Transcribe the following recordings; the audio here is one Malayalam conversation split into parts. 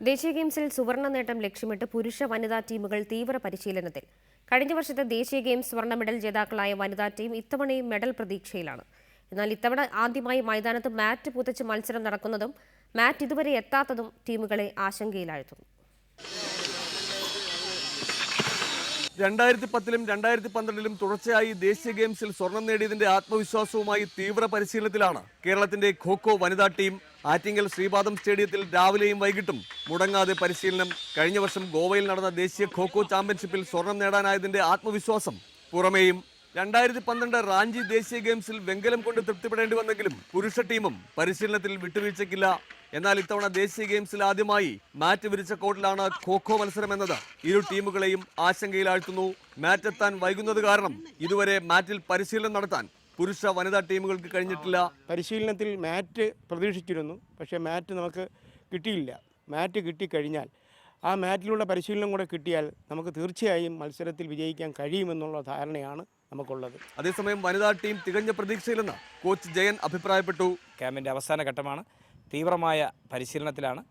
ദേശീയ ഗെയിംസിൽ സുവർണ്ണ നേട്ടം ലക്ഷ്യമിട്ട് പുരുഷ വനിതാ ടീമുകൾ തീവ്ര പരിശീലനത്തിൽ. കഴിഞ്ഞ വർഷത്തെ ദേശീയ ഗെയിംസ് സ്വർണ്ണ മെഡൽ ജേതാക്കളായ വനിതാ ടീം ഇത്തവണയും മെഡൽ പ്രതീക്ഷയിലാണ്. എന്നാൽ ഇത്തവണ ആദ്യമായി മൈതാനത്ത് മാറ്റ് പുതച്ച് മത്സരം നടക്കുന്നതും മാറ്റ് ഇതുവരെ എത്താത്തതും ടീമുകളെ ആശങ്കയിലാഴ്ത്തുന്നു. 2010-ലും 2012-ലും തുടർച്ചയായി ദേശീയ ഗെയിംസിൽ സ്വർണം നേടിയതിന്റെ ആത്മവിശ്വാസവുമായി തീവ്ര പരിശീലനത്തിലാണ് കേരളത്തിന്റെ ഖോ-ഖോ വനിതാ ടീം. ആറ്റിങ്ങൽ ശ്രീപാദം സ്റ്റേഡിയത്തിൽ രാവിലെയും വൈകിട്ടും മുടങ്ങാതെ പരിശീലനം. കഴിഞ്ഞ വർഷം ഗോവയിൽ നടന്ന ദേശീയ ഖോ-ഖോ ചാമ്പ്യൻഷിപ്പിൽ സ്വർണം നേടാനായതിന്റെ ആത്മവിശ്വാസം പുറമേയും. 2012 റാഞ്ചി ദേശീയ ഗെയിംസിൽ വെങ്കലം കൊണ്ട് തൃപ്തിപ്പെടേണ്ടി വന്നെങ്കിലും പുരുഷ ടീമും പരിശീലനത്തിൽ വിട്ടുവീഴ്ചയ്ക്കില്ല. എന്നാൽ ഇത്തവണ ദേശീയ ഗെയിംസിൽ ആദ്യമായി മാറ്റ് വിരിച്ച കോർട്ടിലാണ് ഖോ-ഖോ മത്സരം എന്നത് ഇരു ടീമുകളെയും ആശങ്കയിലാഴ്ത്തുന്നു. മാറ്റ് എത്താൻ വൈകുന്നത് കാരണം ഇതുവരെ മാറ്റിൽ പരിശീലനം നടത്താൻ പുരുഷ വനിതാ ടീമുകൾക്ക് കഴിഞ്ഞിട്ടില്ല. പരിശീലനത്തിൽ മാറ്റ് പ്രതീക്ഷിച്ചിരുന്നു, പക്ഷേ മാറ്റ് നമുക്ക് കിട്ടിയില്ല. മാറ്റ് കിട്ടിക്കഴിഞ്ഞാൽ ആ മാറ്റിലുള്ള പരിശീലനം കൂടെ കിട്ടിയാൽ നമുക്ക് തീർച്ചയായും മത്സരത്തിൽ വിജയിക്കാൻ കഴിയുമെന്നുള്ള ധാരണയാണ് നമുക്കുള്ളത്. അതേസമയം വനിതാ ടീം തികഞ്ഞ പ്രതീക്ഷയിലെന്ന് കോച്ച് ജയൻ അഭിപ്രായപ്പെട്ടു. ക്യാമ്പിൻ്റെ അവസാന ഘട്ടമാണ്, തീവ്രമായ പരിശീലനത്തിലാണ്.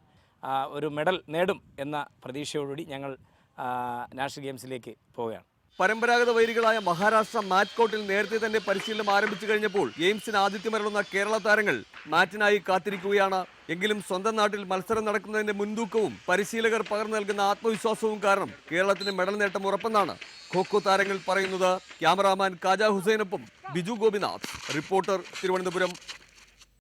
ഒരു മെഡൽ നേടും എന്ന പ്രതീക്ഷയോടുകൂടി ഞങ്ങൾ നാഷണൽ ഗെയിംസിലേക്ക് പോവുകയാണ്. പരമ്പരാഗത വൈരികളായ മഹാരാഷ്ട്ര മാറ്റ് കോർട്ടിൽ നേരത്തെ തന്നെ പരിശീലനം ആരംഭിച്ചു കഴിഞ്ഞപ്പോൾ ഗെയിംസിന് ആതിഥ്യമരുളുന്ന കേരള താരങ്ങൾ മാറ്റിനായി കാത്തിരിക്കുകയാണ്. എങ്കിലും സ്വന്തം നാട്ടിൽ മത്സരം നടക്കുന്നതിന്റെ മുൻതൂക്കവും പരിശീലകർ പകർന്നു നൽകുന്ന ആത്മവിശ്വാസവും കാരണം കേരളത്തിന് മെഡൽ നേട്ടം ഉറപ്പെന്നാണ് ഖോ-ഖോ താരങ്ങൾ പറയുന്നത്. ക്യാമറാമാൻ കാജ ഹുസൈനൊപ്പം ബിജു ഗോപിനാഥ്, റിപ്പോർട്ടർ, തിരുവനന്തപുരം.